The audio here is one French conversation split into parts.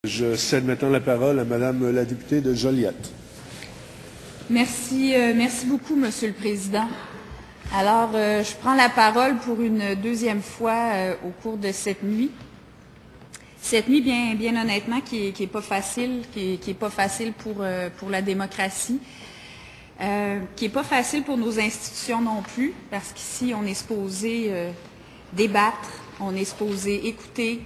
Je cède maintenant la parole à Madame la députée de Joliette. Merci beaucoup, Monsieur le Président. Alors, je prends la parole pour une deuxième fois au cours de cette nuit. Cette nuit, bien honnêtement, qui est pas facile, qui est pas facile pour la démocratie, qui est pas facile pour nos institutions non plus, parce qu'ici, on est supposé débattre, on est supposé écouter,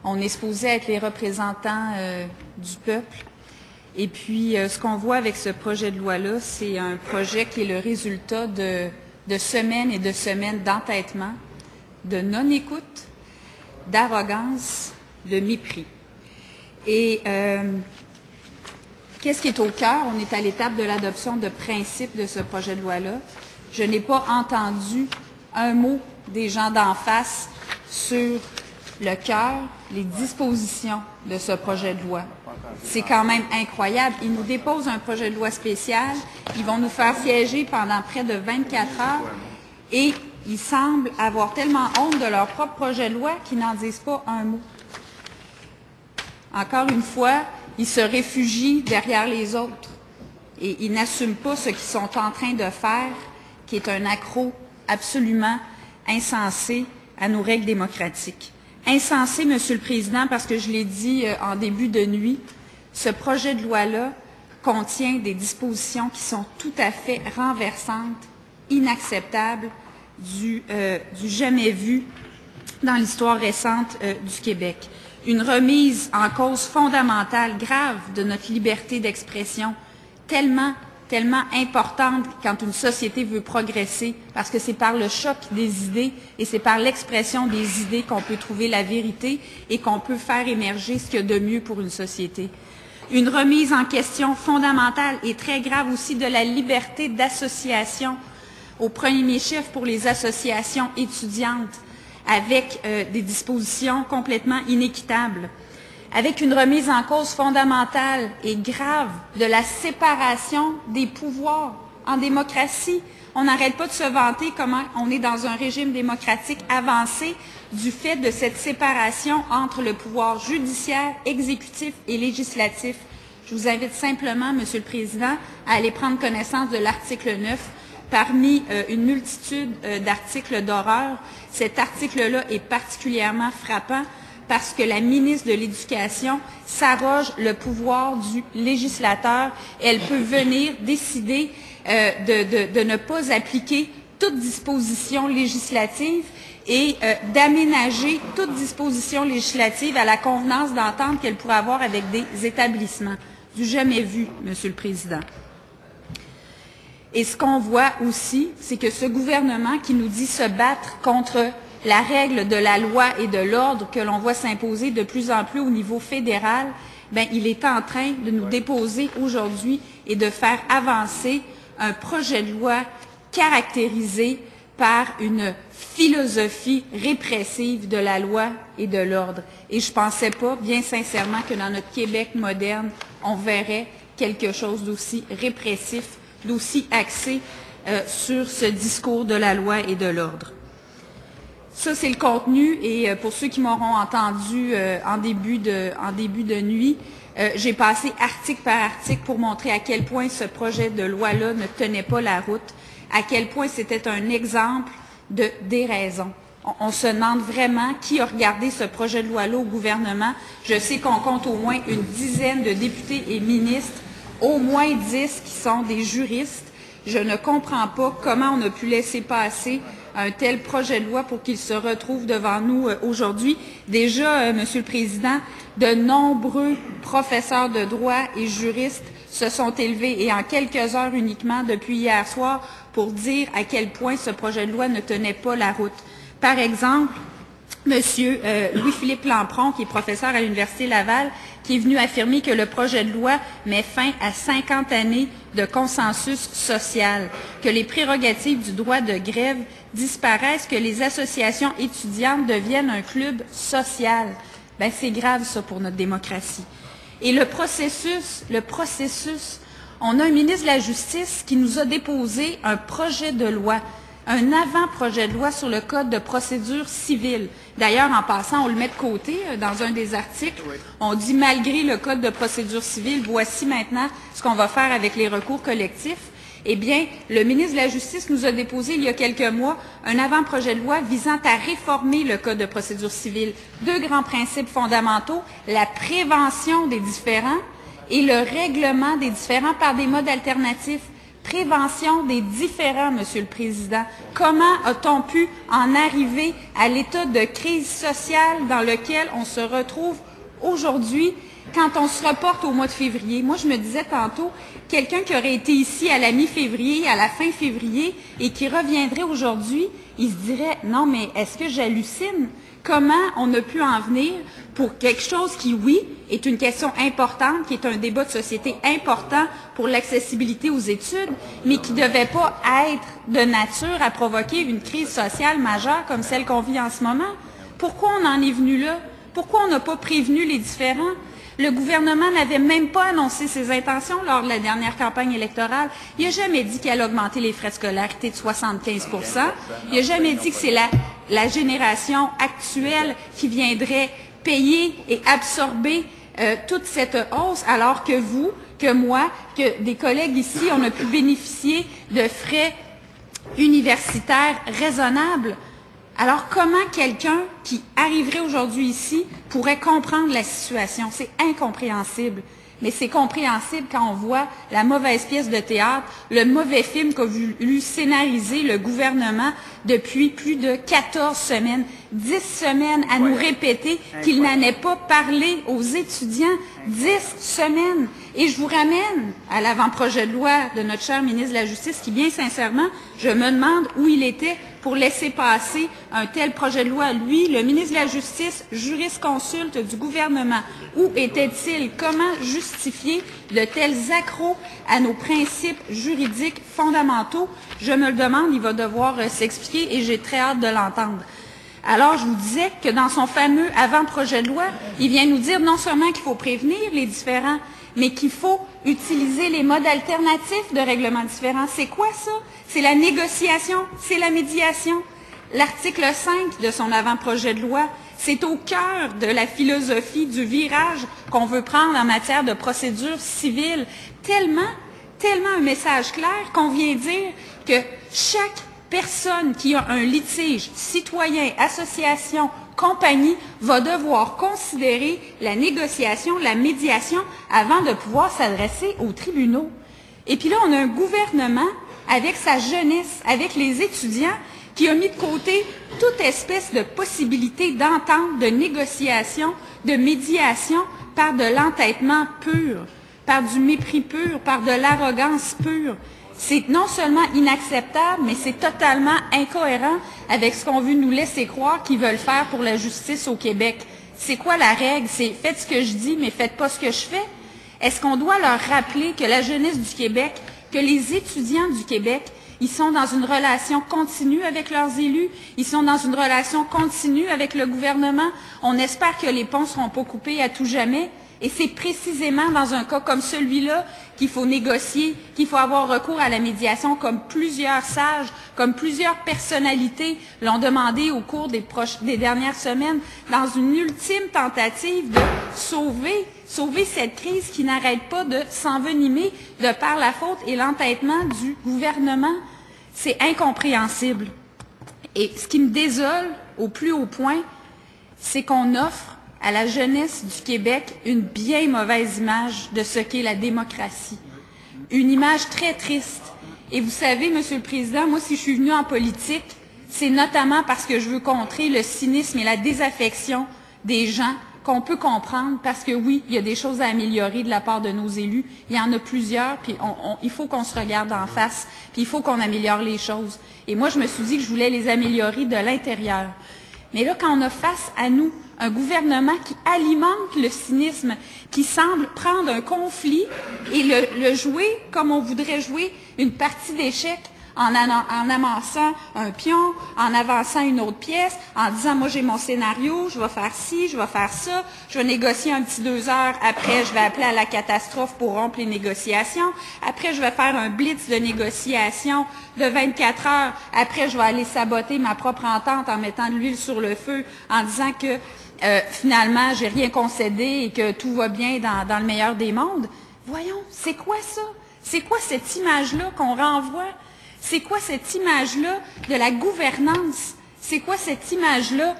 on est supposé être les représentants du peuple. Et puis, ce qu'on voit avec ce projet de loi-là, c'est un projet qui est le résultat de semaines et de semaines d'entêtement, de non-écoute, d'arrogance, de mépris. Et qu'est-ce qui est au cœur? On est à l'étape de l'adoption de principes de ce projet de loi-là. Je n'ai pas entendu un mot des gens d'en face sur le cœur, les dispositions de ce projet de loi. C'est quand même incroyable. Ils nous déposent un projet de loi spécial, ils vont nous faire siéger pendant près de 24 heures et ils semblent avoir tellement honte de leur propre projet de loi qu'ils n'en disent pas un mot. Encore une fois, ils se réfugient derrière les autres et ils n'assument pas ce qu'ils sont en train de faire, qui est un accroc absolument insensé à nos règles démocratiques. Insensé, Monsieur le Président, parce que je l'ai dit en début de nuit, ce projet de loi-là contient des dispositions qui sont tout à fait renversantes, inacceptables, du jamais vu dans l'histoire récente du Québec. Une remise en cause fondamentale, grave de notre liberté d'expression, tellement importante quand une société veut progresser, parce que c'est par le choc des idées et c'est par l'expression des idées qu'on peut trouver la vérité et qu'on peut faire émerger ce qu'il y a de mieux pour une société. Une remise en question fondamentale et très grave aussi de la liberté d'association, au premier chef pour les associations étudiantes, avec des dispositions complètement inéquitables, avec une remise en cause fondamentale et grave de la séparation des pouvoirs en démocratie. On n'arrête pas de se vanter comment on est dans un régime démocratique avancé du fait de cette séparation entre le pouvoir judiciaire, exécutif et législatif. Je vous invite simplement, Monsieur le Président, à aller prendre connaissance de l'article 9. Parmi une multitude d'articles d'horreur, cet article-là est particulièrement frappant parce que la ministre de l'Éducation s'arroge le pouvoir du législateur. Elle peut venir décider de ne pas appliquer toute disposition législative et d'aménager toute disposition législative à la convenance d'entente qu'elle pourrait avoir avec des établissements. Du jamais vu, Monsieur le Président. Et ce qu'on voit aussi, c'est que ce gouvernement qui nous dit se battre contre la règle de la loi et de l'ordre que l'on voit s'imposer de plus en plus au niveau fédéral, bien, il est en train de nous déposer aujourd'hui et de faire avancer un projet de loi caractérisé par une philosophie répressive de la loi et de l'ordre. Et je ne pensais pas, bien sincèrement, que dans notre Québec moderne, on verrait quelque chose d'aussi répressif, d'aussi axé sur ce discours de la loi et de l'ordre. Ça, c'est le contenu, et pour ceux qui m'auront entendu en début de nuit, j'ai passé article par article pour montrer à quel point ce projet de loi-là ne tenait pas la route, à quel point c'était un exemple de déraison. On se demande vraiment qui a regardé ce projet de loi-là au gouvernement. Je sais qu'on compte au moins une dizaine de députés et ministres, au moins 10 qui sont des juristes. Je ne comprends pas comment on a pu laisser passer un tel projet de loi pour qu'il se retrouve devant nous aujourd'hui. Déjà, Monsieur le Président, de nombreux professeurs de droit et juristes se sont élevés, et en quelques heures uniquement depuis hier soir, pour dire à quel point ce projet de loi ne tenait pas la route. Par exemple, Monsieur Louis-Philippe Lampron, qui est professeur à l'Université Laval, qui est venu affirmer que le projet de loi met fin à 50 années de consensus social, que les prérogatives du droit de grève disparaissent, que les associations étudiantes deviennent un club social. Bien, c'est grave, ça, pour notre démocratie. Et le processus, on a un ministre de la Justice qui nous a déposé un projet de loi. un avant-projet de loi sur le Code de procédure civile. D'ailleurs, en passant, on le met de côté dans un des articles. On dit, malgré le Code de procédure civile, voici maintenant ce qu'on va faire avec les recours collectifs. Eh bien, le ministre de la Justice nous a déposé il y a quelques mois un avant-projet de loi visant à réformer le Code de procédure civile. Deux grands principes fondamentaux, la prévention des différends et le règlement des différends par des modes alternatifs. Prévention des différends, Monsieur le Président. Comment a-t-on pu en arriver à l'état de crise sociale dans lequel on se retrouve aujourd'hui quand on se reporte au mois de février? Moi, je me disais tantôt, quelqu'un qui aurait été ici à la mi-février, à la fin février, et qui reviendrait aujourd'hui, il se dirait, non, mais est-ce que j'hallucine? Comment on a pu en venir pour quelque chose qui, oui, est une question importante, qui est un débat de société important pour l'accessibilité aux études, mais qui ne devait pas être de nature à provoquer une crise sociale majeure comme celle qu'on vit en ce moment? Pourquoi on en est venu là? Pourquoi on n'a pas prévenu les différends? Le gouvernement n'avait même pas annoncé ses intentions lors de la dernière campagne électorale. Il n'a jamais dit qu'il allait augmenter les frais de scolarité de 75 %. Il n'a jamais dit que c'est la génération actuelle qui viendrait payer et absorber toute cette hausse, alors que vous, que moi, que des collègues ici, on a pu bénéficier de frais universitaires raisonnables. Alors, comment quelqu'un qui arriverait aujourd'hui ici pourrait comprendre la situation? C'est incompréhensible. Mais c'est compréhensible quand on voit la mauvaise pièce de théâtre, le mauvais film qu'a voulu scénariser le gouvernement depuis plus de 14 semaines, 10 semaines à nous répéter qu'il n'en ait pas parlé aux étudiants, 10 semaines. Et je vous ramène à l'avant-projet de loi de notre cher ministre de la Justice qui, bien sincèrement, je me demande où il était pour laisser passer un tel projet de loi. Lui, le ministre de la Justice, jurisconsulte du gouvernement, où était-il? Comment justifier de tels accros à nos principes juridiques fondamentaux? Je me le demande, il va devoir s'expliquer et j'ai très hâte de l'entendre. Alors, je vous disais que dans son fameux avant-projet de loi, il vient nous dire non seulement qu'il faut prévenir les différends, mais qu'il faut utiliser les modes alternatifs de règlement différent. C'est quoi ça? C'est la négociation, c'est la médiation. L'article 5 de son avant-projet de loi, c'est au cœur de la philosophie du virage qu'on veut prendre en matière de procédure civile. Tellement un message clair qu'on vient dire que chaque personne qui a un litige, citoyen, association, compagnie, va devoir considérer la négociation, la médiation, avant de pouvoir s'adresser aux tribunaux. Et puis là, on a un gouvernement, avec sa jeunesse, avec les étudiants, qui a mis de côté toute espèce de possibilité d'entente, de négociation, de médiation par de l'entêtement pur, par du mépris pur, par de l'arrogance pure. C'est non seulement inacceptable, mais c'est totalement incohérent avec ce qu'on veut nous laisser croire qu'ils veulent faire pour la justice au Québec. C'est quoi la règle? C'est faites ce que je dis, mais faites pas ce que je fais. Est-ce qu'on doit leur rappeler que la jeunesse du Québec, que les étudiants du Québec, ils sont dans une relation continue avec leurs élus, ils sont dans une relation continue avec le gouvernement. On espère que les ponts ne seront pas coupés à tout jamais. Et c'est précisément dans un cas comme celui-là qu'il faut négocier, qu'il faut avoir recours à la médiation, comme plusieurs sages, comme plusieurs personnalités l'ont demandé au cours des dernières semaines, dans une ultime tentative de sauver cette crise qui n'arrête pas de s'envenimer de par la faute et l'entêtement du gouvernement. C'est incompréhensible. Et ce qui me désole au plus haut point, c'est qu'on offre à la jeunesse du Québec une bien mauvaise image de ce qu'est la démocratie. Une image très triste. Et vous savez, Monsieur le Président, moi, si je suis venue en politique, c'est notamment parce que je veux contrer le cynisme et la désaffection des gens qu'on peut comprendre, parce que oui, il y a des choses à améliorer de la part de nos élus. Il y en a plusieurs, puis il faut qu'on se regarde en face, puis il faut qu'on améliore les choses. Et moi, je me suis dit que je voulais les améliorer de l'intérieur. Mais là, quand on a face à nous un gouvernement qui alimente le cynisme, qui semble prendre un conflit et le jouer comme on voudrait jouer une partie d'échecs en amassant un pion, en avançant une autre pièce, en disant « moi j'ai mon scénario, je vais faire ci, je vais faire ça, je vais négocier un petit 2 heures, après je vais appeler à la catastrophe pour rompre les négociations, après je vais faire un blitz de négociation de 24 heures, après je vais aller saboter ma propre entente en mettant de l'huile sur le feu, en disant que finalement j'ai rien concédé et que tout va bien dans le meilleur des mondes. » Voyons, c'est quoi ça? C'est quoi cette image-là qu'on renvoie? C'est quoi cette image-là de la gouvernance? C'est quoi cette image-là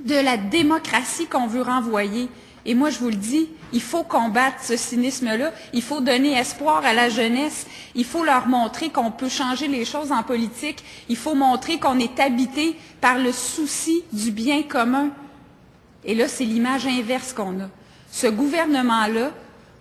de la démocratie qu'on veut renvoyer? Et moi, je vous le dis, il faut combattre ce cynisme-là. Il faut donner espoir à la jeunesse. Il faut leur montrer qu'on peut changer les choses en politique. Il faut montrer qu'on est habité par le souci du bien commun. Et là, c'est l'image inverse qu'on a. Ce gouvernement-là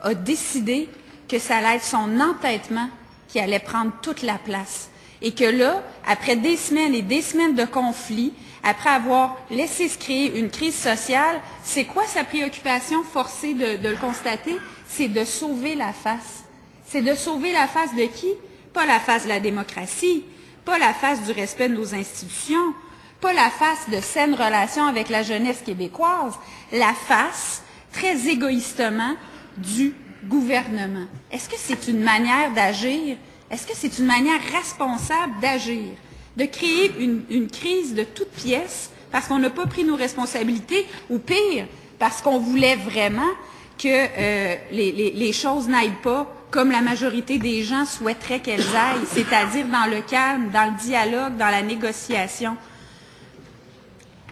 a décidé que ça allait être son entêtement qui allait prendre toute la place. Et que là, après des semaines et des semaines de conflits, après avoir laissé se créer une crise sociale, c'est quoi sa préoccupation forcée de le constater? C'est de sauver la face. C'est de sauver la face de qui? Pas la face de la démocratie, pas la face du respect de nos institutions, pas la face de saines relations avec la jeunesse québécoise, la face, très égoïstement, du gouvernement. Est-ce que c'est une manière d'agir? Est-ce que c'est une manière responsable d'agir? De créer une crise de toutes pièces parce qu'on n'a pas pris nos responsabilités, ou pire, parce qu'on voulait vraiment que les choses n'aillent pas comme la majorité des gens souhaiteraient qu'elles aillent, c'est-à-dire dans le calme, dans le dialogue, dans la négociation.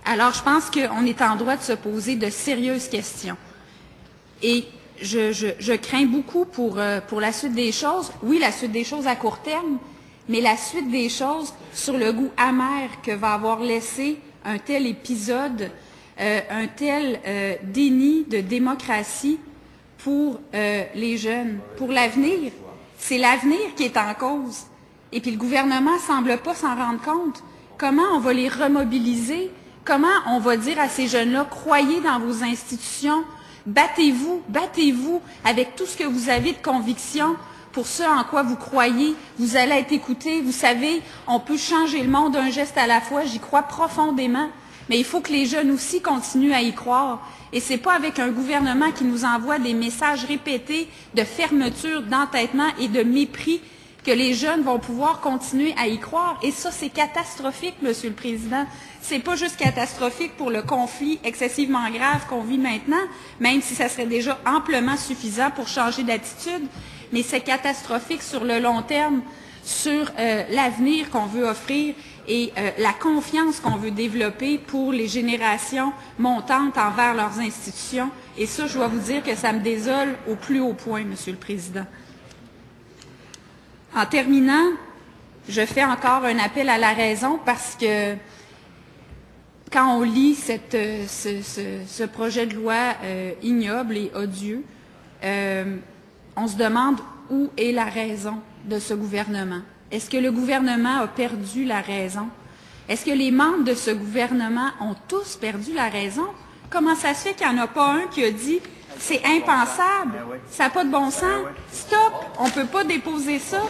Alors, je pense qu'on est en droit de se poser de sérieuses questions. Et je crains beaucoup pour la suite des choses. Oui, la suite des choses à court terme, mais la suite des choses sur le goût amer que va avoir laissé un tel épisode, un tel déni de démocratie pour les jeunes, pour l'avenir. C'est l'avenir qui est en cause. Et puis le gouvernement ne semble pas s'en rendre compte. Comment on va les remobiliser? Comment on va dire à ces jeunes-là, croyez dans vos institutions, battez-vous, battez-vous avec tout ce que vous avez de conviction pour ce en quoi vous croyez, vous allez être écoutés. Vous savez, on peut changer le monde d'un geste à la fois, j'y crois profondément, mais il faut que les jeunes aussi continuent à y croire. Et ce n'est pas avec un gouvernement qui nous envoie des messages répétés de fermeture, d'entêtement et de mépris que les jeunes vont pouvoir continuer à y croire. Et ça, c'est catastrophique, Monsieur le Président. C'est pas juste catastrophique pour le conflit excessivement grave qu'on vit maintenant, même si ça serait déjà amplement suffisant pour changer d'attitude, mais c'est catastrophique sur le long terme, sur l'avenir qu'on veut offrir et la confiance qu'on veut développer pour les générations montantes envers leurs institutions. Et ça, je dois vous dire que ça me désole au plus haut point, Monsieur le Président. En terminant, je fais encore un appel à la raison parce que quand on lit ce projet de loi ignoble et odieux, on se demande où est la raison de ce gouvernement. Est-ce que le gouvernement a perdu la raison? Est-ce que les membres de ce gouvernement ont tous perdu la raison? Comment ça se fait qu'il n'y en a pas un qui a dit « c'est impensable, ça n'a pas de bon sens, stop, on ne peut pas déposer ça ».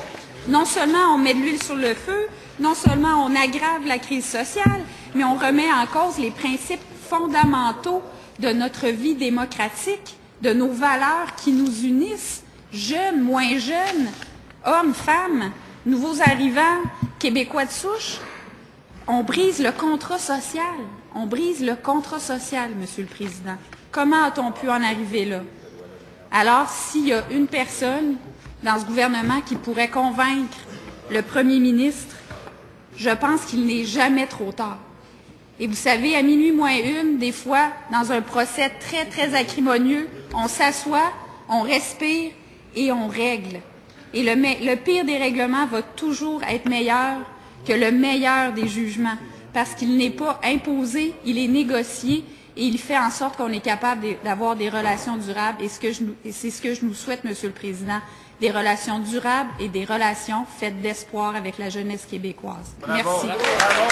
Non seulement on met de l'huile sur le feu, non seulement on aggrave la crise sociale, mais on remet en cause les principes fondamentaux de notre vie démocratique, de nos valeurs qui nous unissent, jeunes, moins jeunes, hommes, femmes, nouveaux arrivants, Québécois de souche. On brise le contrat social. On brise le contrat social, Monsieur le Président. Comment a-t-on pu en arriver là? Alors, s'il y a une personne dans ce gouvernement qui pourrait convaincre le premier ministre, je pense qu'il n'est jamais trop tard. Et vous savez, à minuit moins une, des fois, dans un procès très, très acrimonieux, on s'assoit, on respire et on règle. Et le pire des règlements va toujours être meilleur que le meilleur des jugements, parce qu'il n'est pas imposé, il est négocié et il fait en sorte qu'on est capable d'avoir des relations durables. Et c'est ce que je nous souhaite, Monsieur le Président, des relations durables et des relations faites d'espoir avec la jeunesse québécoise. Bravo, merci. Bravo.